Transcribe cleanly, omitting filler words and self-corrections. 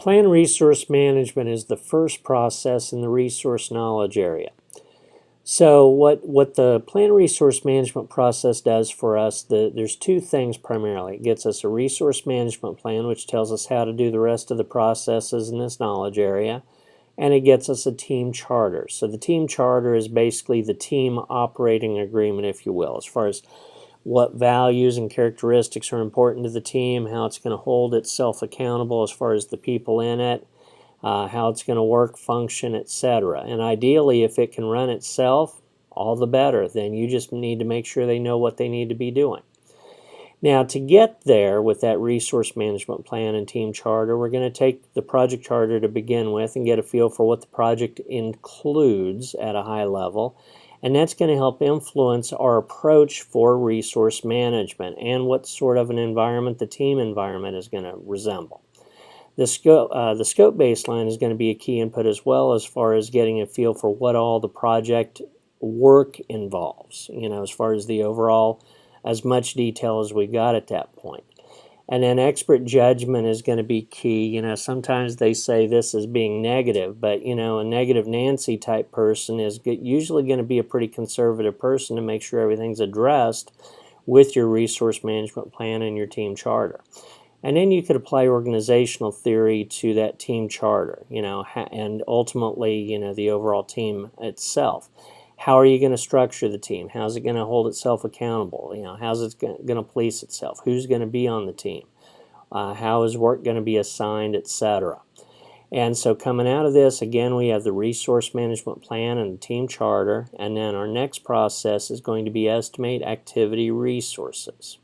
Plan resource management is the first process in the resource knowledge area. So what the plan resource management process does for us, there's two things primarily. It gets us a resource management plan, which tells us how to do the rest of the processes in this knowledge area, and it gets us a team charter. So the team charter is basically the team operating agreement, if you will, as far as what values and characteristics are important to the team, how it's going to hold itself accountable as far as the people in it, how it's going to work, function, etc. And ideally, if it can run itself, all the better. Then you just need to make sure they know what they need to be doing. Now, to get there with that resource management plan and team charter, we're going to take the project charter to begin with and get a feel for what the project includes at a high level. And that's going to help influence our approach for resource management and what sort of an environment the team environment is going to resemble. The scope baseline is going to be a key input as well, as far as getting a feel for what all the project work involves, as far as the overall, as much detail as we got at that point. And then expert judgment is going to be key. Sometimes they say this as being negative, but a negative Nancy type person is usually going to be a pretty conservative person to make sure everything's addressed with your resource management plan and your team charter. And then you could apply organizational theory to that team charter, and ultimately, the overall team itself. How are you going to structure the team? How's it going to hold itself accountable? How's it going to police itself? Who's going to be on the team? How is work going to be assigned, etc. And so coming out of this, again, we have the resource management plan and the team charter, and then our next process is going to be estimate activity resources.